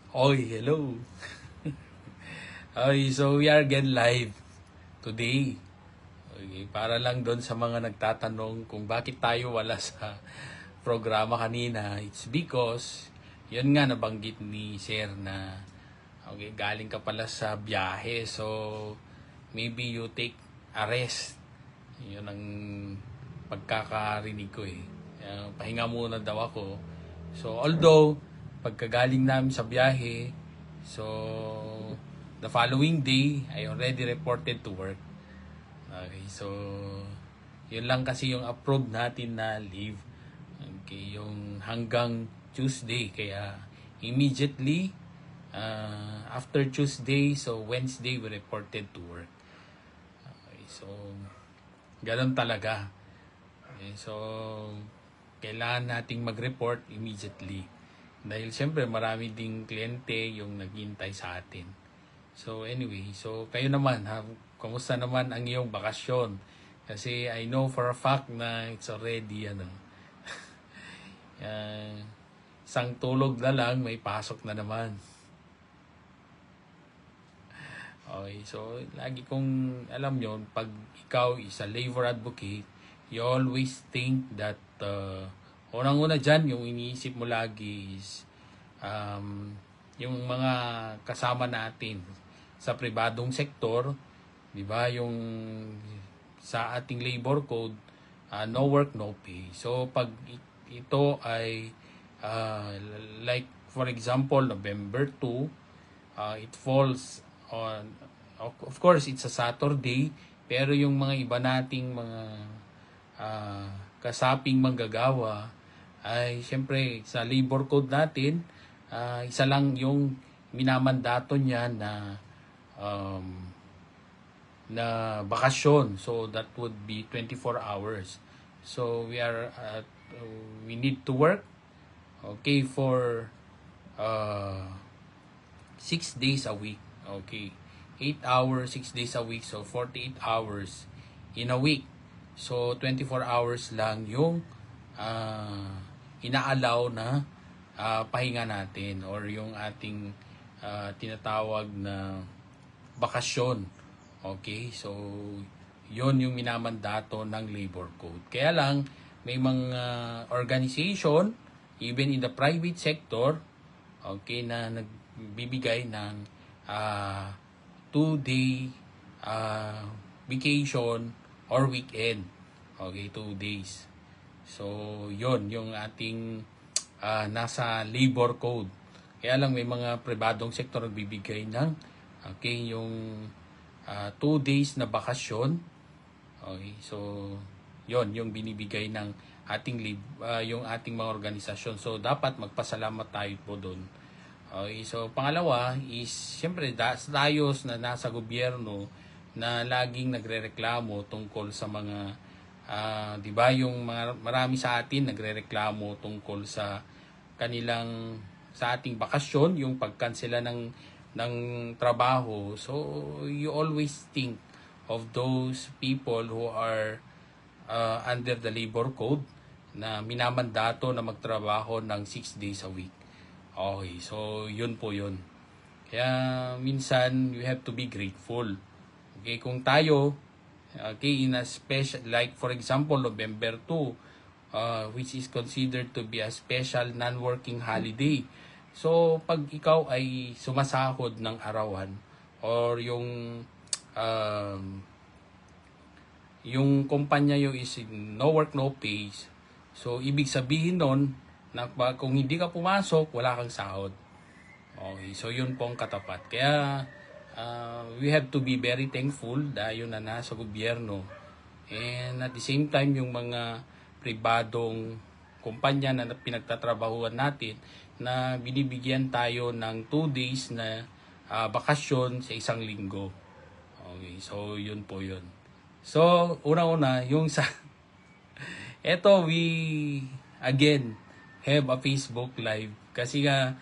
Oy, hello. Oy, so we are again live today. Okay, para lang doon sa mga nagtatanong kung bakit tayo wala sa programa kanina. It's because, yun nga nabanggit ni Sir na okay, galing ka pala sa biyahe. So, maybe you take a rest. Yun ang pagkakarinig ko eh. Pahinga muna daw ako. So, although, pagkagaling namin sa biyahe, so, the following day, I already reported to work. Okay, so, yun lang kasi yung approved natin na leave. Okay, yung hanggang Tuesday. Kaya, immediately, after Tuesday, so Wednesday, we reported to work. Okay, so, ganun talaga. Okay, so, kailangan nating mag-report immediately. Dahil siyempre marami ding kliyente yung naghihintay sa atin. So anyway, so kayo naman, kumusta naman ang iyong bakasyon? Kasi I know for a fact na it's already isang tulog na lang, may pasok na naman. Okay, so lagi kong alam yon, pag ikaw is a labor advocate, you always think that unang-una dyan, yung iniisip mo lagi is yung mga kasama natin sa pribadong sektor, di ba? Yung sa ating labor code, no work, no pay. So pag ito ay like for example, November 2, it falls on, of course, it's a Saturday, pero yung mga iba nating mga kasaping manggagawa ay siyempre sa labor code natin, isa lang yung minamandato niya na bakasyon. So that would be 24 hours. So we need to work okay for 6 days a week. Okay. 8 hours, 6 days a week. So 48 hours in a week. So 24 hours lang yung inaalaw na pahinga natin or yung ating tinatawag na bakasyon. Okay, so yon yung minamandato ng labor code. Kaya lang, may mga organization, even in the private sector, okay, na nagbibigay ng 2-day vacation or weekend. Okay, 2 days. So, yon yung ating nasa labor code. Kaya lang may mga pribadong sektor nagbibigay ng okay, yung 2 days na bakasyon. Okay, so yon yung binibigay ng ating yung ating mga organisasyon. So dapat magpasalamat tayo po doon. Okay, so pangalawa is siyempre tayo na nasa gobyerno na laging nagrereklamo tungkol sa mga 'di ba yung marami sa atin nagrereklamo tungkol sa kanilang sa ating bakasyon, yung pagkansela ng trabaho. So you always think of those people who are under the labor code na minamandato na magtrabaho ng 6 days a week. Okay, so yun po yun. Kaya minsan you have to be grateful. Okay, kung tayo okay, in a special, like for example, November 2, which is considered to be a special non-working holiday. So, pag ikaw ay sumasahod ng arawan or yung kumpanya yung is no work, no pay, so ibig sabihin nun na kung hindi ka pumasok, wala kang sahod. Okay, so yun po ang katapat. Kaya, we have to be very thankful dahil na nasa gobyerno. And at the same time, yung mga pribadong kumpanya na pinagtatrabahuan natin na binibigyan tayo ng 2 days na bakasyon sa isang linggo. Okay, so yun po yun. So, una-una, yung sa eto, we again have a Facebook Live kasi nga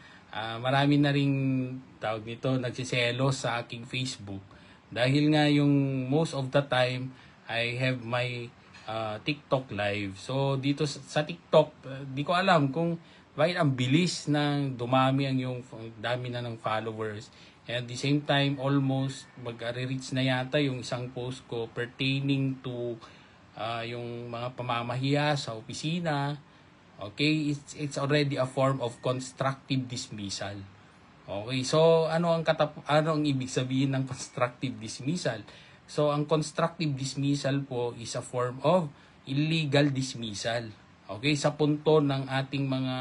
marami na ring tawag nito nagsiselos sa aking Facebook dahil nga yung most of the time I have my TikTok live. So dito sa TikTok, di ko alam kung bakit ang bilis ng dumami ang yung dami na ng followers. And at the same time, almost mag-reach na yata yung isang post ko pertaining to yung mga pamamahiya sa opisina. Okay, it's already a form of constructive dismissal. Okay, so ano ang ibig sabihin ng constructive dismissal? So ang constructive dismissal po is a form of illegal dismissal. Okay, sa punto ng ating mga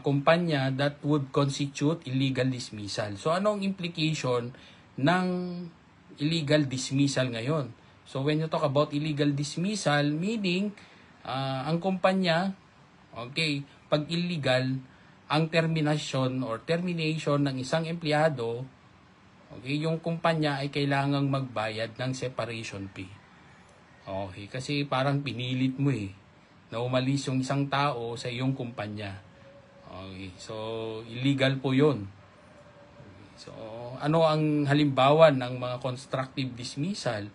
kumpanya that would constitute illegal dismissal. So ano ang implication ng illegal dismissal ngayon? So when you talk about illegal dismissal, meaning ang kumpanya, okay, pag illegal, ang termination ng isang empleyado, okay, yung kumpanya ay kailangang magbayad ng separation fee. Okay, kasi parang pinilit mo na umalis yung isang tao sa iyong kumpanya. Okay, so illegal po yun. So ano ang halimbawa ng mga constructive dismissal?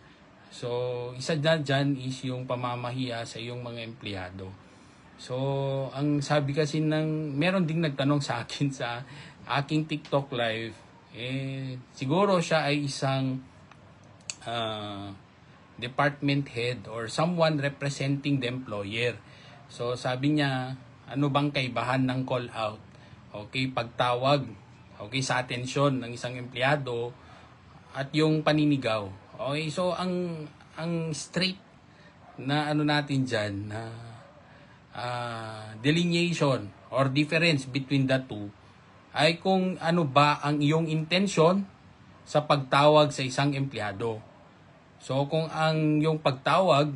So isa dyan is yung pamamahiya sa iyong mga empleyado. So, ang sabi kasi meron ding nagtanong sa akin sa aking TikTok live, siguro siya ay isang department head or someone representing the employer. So, sabi niya, ano bang kaibahan ng call out? Okay, pagtawag, okay, sa atensyon ng isang empleyado at yung paninigaw. Okay, so ang straight na ano natin diyan na delineation or difference between the two ay kung ano ba ang iyong intensyon sa pagtawag sa isang empleyado. So kung ang iyong pagtawag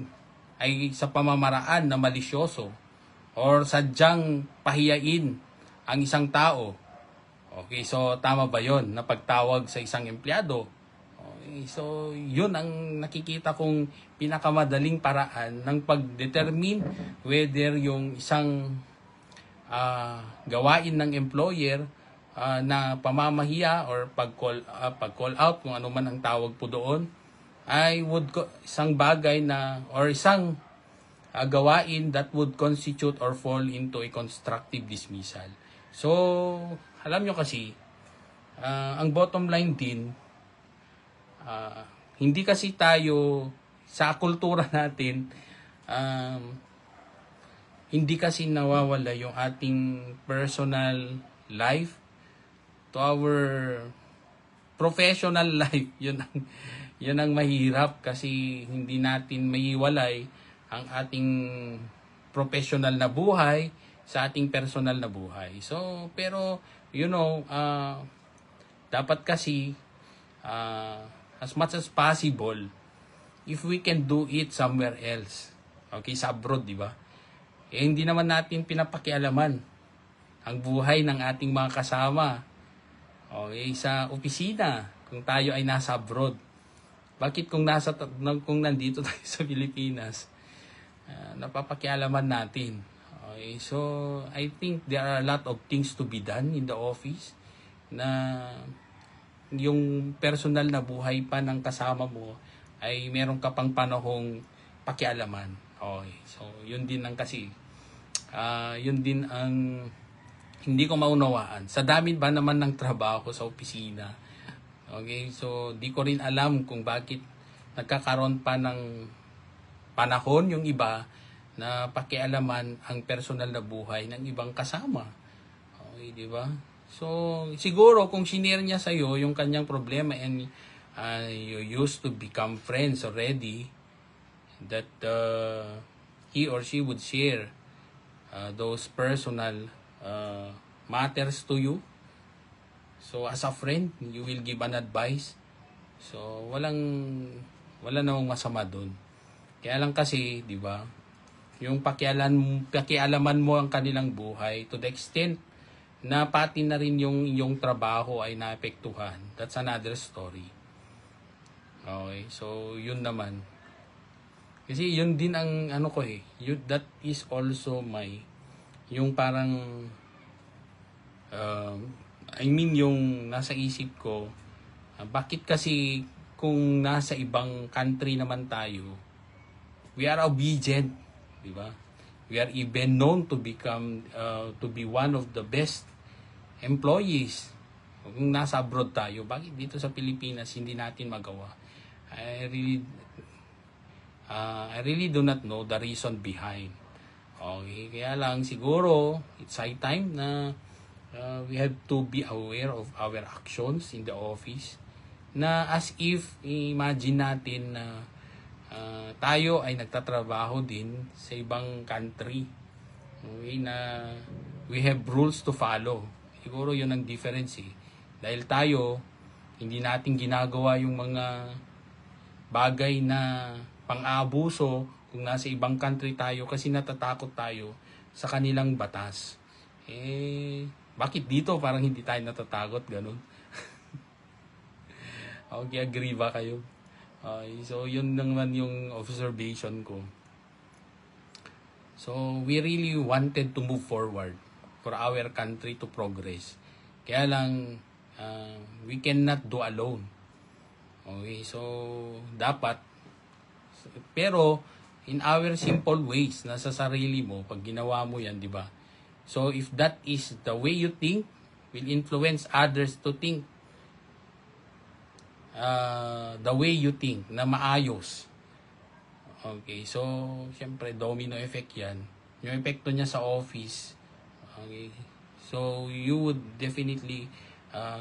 ay sa pamamaraan na malisyoso or sadyang pahiyain ang isang tao, okay, so tama ba yon na pagtawag sa isang empleyado? Okay, so yun ang nakikita kong pinakamadaling paraan ng pag-determine whether yung isang gawain ng employer na pamamahiya or pag-call out, kung ano man ang tawag po doon, ay isang bagay na or isang gawain that would constitute or fall into a constructive dismissal. So, alam nyo kasi, ang bottom line din, hindi kasi tayo sa kultura natin, hindi kasi nawawala yung ating personal life to our professional life. Yun ang mahirap kasi hindi natin maiwalay ang ating professional na buhay sa ating personal na buhay. So, pero, dapat kasi, as much as possible, if we can do it somewhere else, okay, sa abroad, di ba? Hindi naman natin pinapakialaman ang buhay ng ating mga kasama, okay, sa opisina, kung tayo ay nasa abroad. Bakit kung nandito tayo sa Pilipinas, napapakialaman natin? Okay, so I think there are a lot of things to be done in the office na yung personal na buhay pa ng kasama mo ay meron ka pang panahong pakialaman. Okay, so yun din ang hindi ko maunawaan. Sa dami ba naman ng trabaho ko sa opisina, okay, so di ko rin alam kung bakit nagkakaroon pa ng panahon yung iba na pakialaman ang personal na buhay ng ibang kasama. Okay, di ba? So, siguro kung sinare niya sa'yo yung kanyang problema and you used to become friends already, that he or she would share those personal matters to you. So, as a friend, you will give an advice. So, wala namang masama dun. Kaya lang kasi, di ba, yung pakialaman mo ang kanilang buhay to the extent na pati na rin yung trabaho ay naapektuhan. That's another story. Okay, so yun naman. Kasi yun din ang that is also yung parang yung nasa isip ko, bakit kasi kung nasa ibang country naman tayo, we are obedient, di ba? We are even known to become to be one of the best employees. Kung nasa abroad tayo, bakit dito sa Pilipinas hindi natin magawa? I really do not know the reason behind. Okay, kaya lang siguro it's high time na we have to be aware of our actions in the office, na as if imagine natin na tayo ay nagtatrabaho din sa ibang country. Okay, na we have rules to follow. Siguro yun ang difference eh. Dahil tayo, hindi natin ginagawa yung mga bagay na pang-aabuso kung nasa ibang country tayo kasi natatakot tayo sa kanilang batas. Bakit dito parang hindi tayo natatakot? Ganun. Okay, agree ba kayo? So, yun naman yung observation ko. So, we really wanted to move forward for our country to progress. Kaya lang, we cannot do alone. Okay, so dapat, pero in our simple ways, nasa sarili mo, pag ginawa mo yan, di ba? So if that is the way you think, will influence others to think the way you think, na maayos. Okay, so syempre domino effect yan. Yung epekto niya sa office, okay, so you would definitely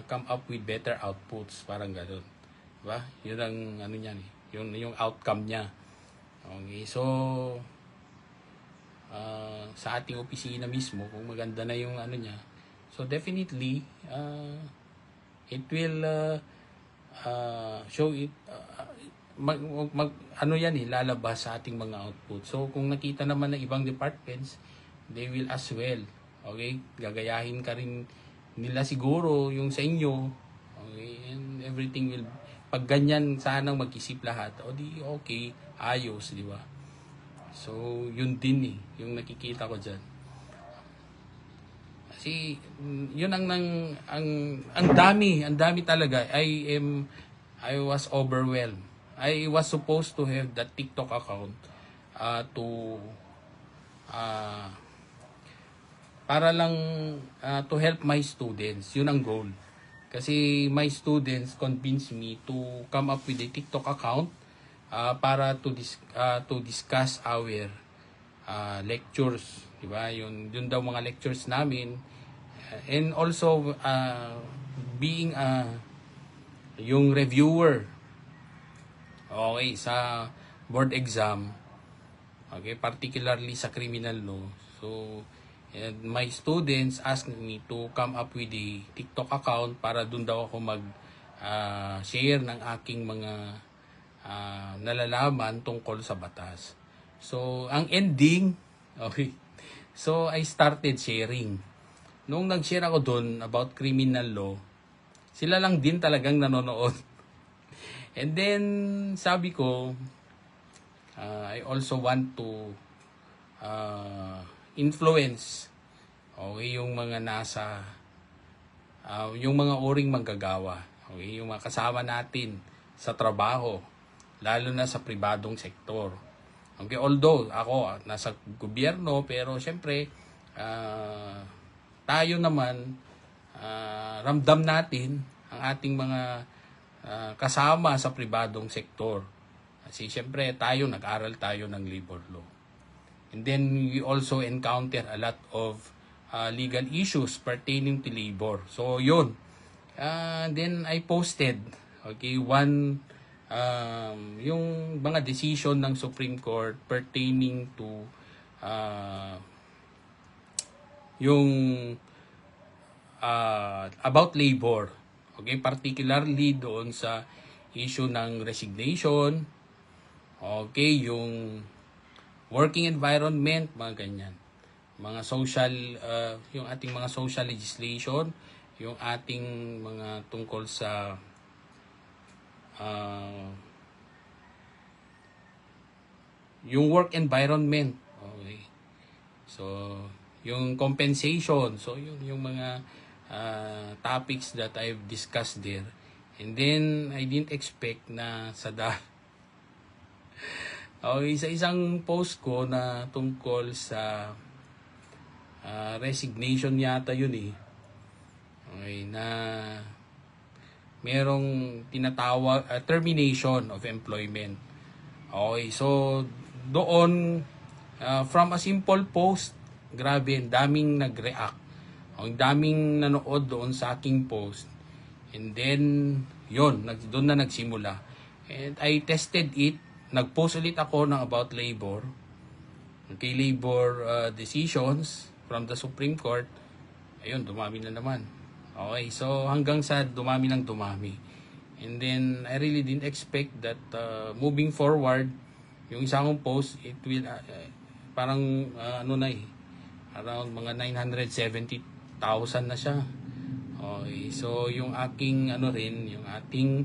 come up with better outputs, parang gano'n. Diba? Yun ang ano niyan eh. Yung outcome niya. Okay, so sa ating opisina mismo, kung maganda na yung ano niya, so definitely it will show it ano yan eh, lalabas sa ating mga output. So kung nakita naman ng ibang departments, they will as well. Okay, gagayahin ka rin nila siguro yung sa inyo. Okay, and everything will, pag ganyan sanang mag-isip lahat, o di okay, ayos, di ba? So yun din eh, yung nakikita ko diyan. Kasi yun ang dami talaga. I was overwhelmed. I was supposed to have that TikTok account para lang to help my students. Yun ang goal. Kasi my students convinced me to come up with a TikTok account para to discuss our lectures, di ba? Yun daw mga lectures namin, and also being yung reviewer, okay, sa board exam, okay, particularly sa criminal law. So and my students asked me to come up with a TikTok account para dun daw ako share ng aking mga nalalaman tungkol sa batas. So ang ending, okay, so I started sharing. Nung nag-share ako dun about criminal law, sila lang din talagang nanonood. And then sabi ko, I also want to influence, okay, yung mga nasa yung mga uring manggagawa, okay, yung mga kasama natin sa trabaho, lalo na sa pribadong sektor. Okay, although ako nasa gobyerno, pero syempre tayo naman ramdam natin ang ating mga kasama sa pribadong sektor. Kasi syempre tayo, nag-aral tayo ng labor law. And then we also encounter a lot of legal issues pertaining to labor. So yun. Then I posted, okay, yung mga decision ng Supreme Court pertaining to yung about labor. Okay, particularly doon sa issue ng resignation. Okay, yung working environment, mga ganyan. Mga social, yung ating mga social legislation, yung ating mga tungkol sa yung work environment. Okay. So, yung compensation. So, yung mga topics that I've discussed there. And then, I didn't expect na Okay, sa isang post ko na tungkol sa resignation yata yun eh. Okay, na merong tinatawag termination of employment. Okay, so doon from a simple post, grabe, ang daming nag-react. Ang daming nanood doon sa aking post. And then, yun, doon na nagsimula. And I tested it. Nag-post ulit ako ng about labor. Okay, labor decisions from the Supreme Court. Ayun, dumami na naman. Okay, so hanggang sa dumami ng dumami. And then, I really didn't expect that moving forward, yung isa kong post, it will, parang, ano na eh, around mga 970,000 na siya. Okay, so yung aking, ano rin, yung ating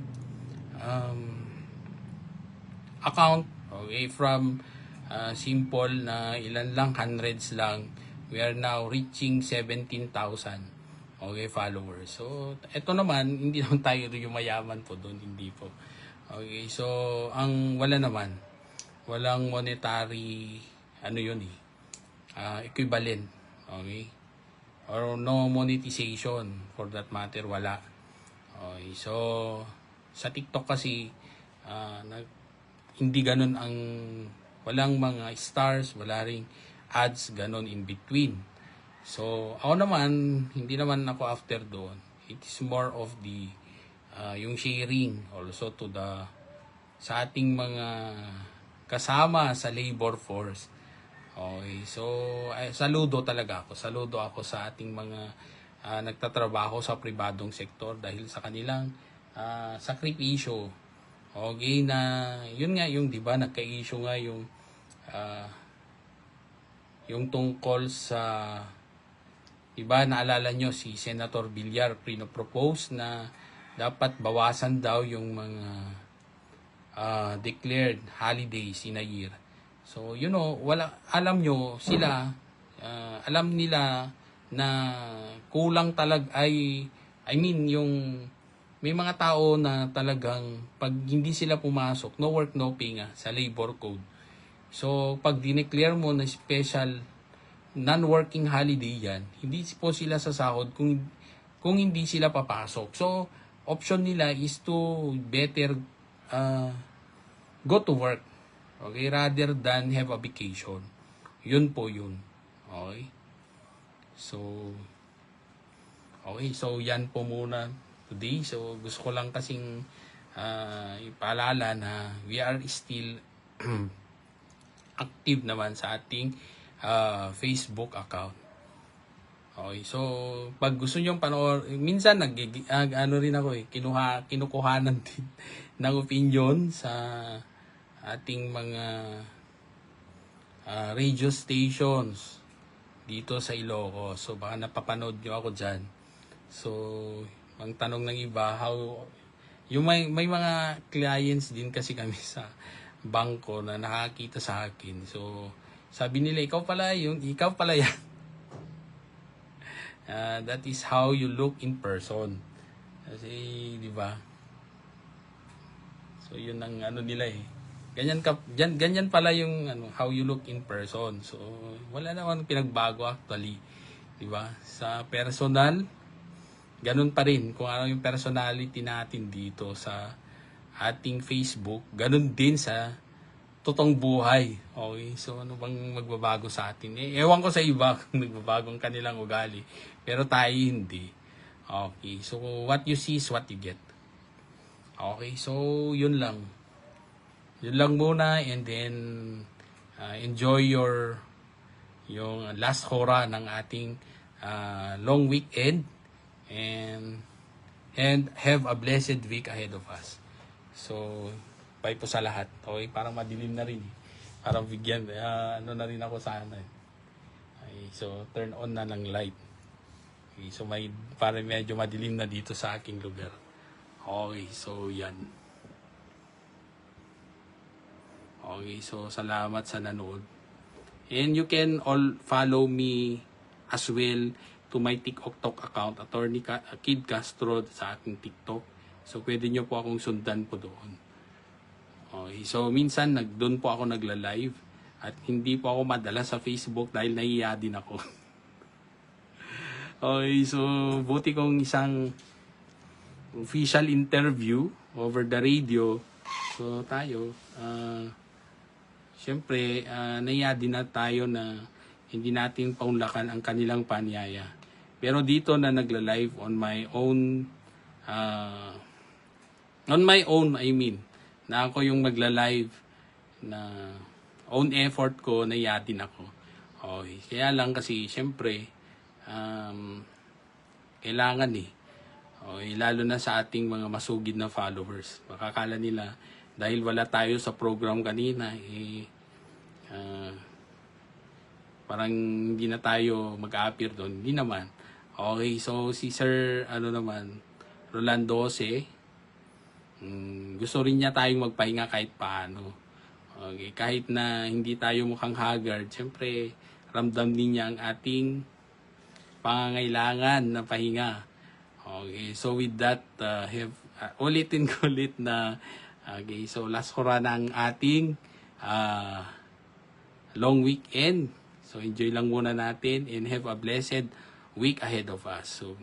account, okay, from simple na ilan lang, hundreds lang, we are now reaching 17,000. Okay, followers. So, ito naman, hindi naman tayo yung mayaman po doon, hindi po. Okay, so, ang wala naman, walang monetary, ano yun eh, equivalent. Okay? Or no monetization for that matter, wala. Okay, so, sa TikTok kasi, hindi ganun ang, walang mga stars, wala ring ads, ganun in between. So, ako naman, hindi naman ako after doon. It is more of the, yung sharing also to the, sa ating mga kasama sa labor force. Okay, so, saludo talaga ako. Saludo ako sa ating mga nagtatrabaho sa pribadong sektor dahil sa kanilang sakripisyo. Okay, na, yun nga, yung, di ba, nagka-issue nga yung tungkol sa, diba, naalala nyo si Senator Villar propose na dapat bawasan daw yung mga declared holidays in a year. So, you know, alam nyo sila, alam nila na kulang yung may mga tao na talagang pag hindi sila pumasok, no work, no pay nga sa labor code. So, pag dineclare mo na special non-working holiday yan, hindi po sila sasahod kung hindi sila papasok. So, option nila is to better go to work. Okay? Rather than have a vacation. Yun po yun. Okay? So, yan po muna today. So, gusto ko lang kasing ipaalala na we are still active naman sa ating Facebook account. Okay, so pag gusto niyo panoorin, minsan ano rin ako kinukuhanan din ng opinion sa ating mga radio stations dito sa Ilocos. So baka napapanood niyo ako diyan. So ang tanong ng iba, yung may mga clients din kasi kami sa bangko na nakakita sa akin. So sabi nila, ikaw pala yan. That is how you look in person. Kasi, di ba? So, yun ang ano nila eh. Ganyan pala yung how you look in person. So, wala naman pinagbago actually. Di ba? Sa personal, ganun pa rin. Kung ano yung personality natin dito sa ating Facebook, ganun din sa totoong buhay. Okay? So, ano bang magbabago sa atin? Ewan ko sa iba kung nagbabagong kanilang ugali. Pero tayo hindi. Okay. So, what you see is what you get. Okay. So, yun lang. Yun lang muna. And then, enjoy yung last hora ng ating long weekend. And have a blessed week ahead of us. So, bye po sa lahat. Okay, parang madilim na rin. Parang bigyan, ano na rin ako sana. Okay, so, turn on na ng light. Okay, so, parang medyo madilim na dito sa aking lugar. Okay, so, yan. Okay, so, salamat sa nanood. And you can all follow me as well to my TikTok account, Attorney Kid Castro sa aking TikTok. So, pwede nyo po akong sundan po doon. Okay, so minsan doon po ako nagla-live at hindi po ako madala sa Facebook dahil nahiya din ako. Okay, so buti kong isang official interview over the radio. So tayo, syempre, nahiya din na tayo na hindi natin paunlakan ang kanilang panyaya. Pero dito na nagla-live on my own, I mean, na ako yung magla-live na own effort ko, nahiya din ako. Okay, kaya lang kasi, syempre, kailangan okay, lalo na sa ating mga masugid na followers. Makakala nila, dahil wala tayo sa program kanina, parang hindi na tayo mag-a-appear doon. Hindi naman. Okay, so si Sir, Rolando Jose, gusto rin niya tayong magpahinga kahit paano. Okay, kahit na hindi tayo mukhang haggard, siyempre, ramdam din niya ang ating pangangailangan na pahinga. Okay, so with that, ulitin ko ulit na, okay, so last hora na ang ating long weekend. So enjoy lang muna natin and have a blessed week ahead of us. So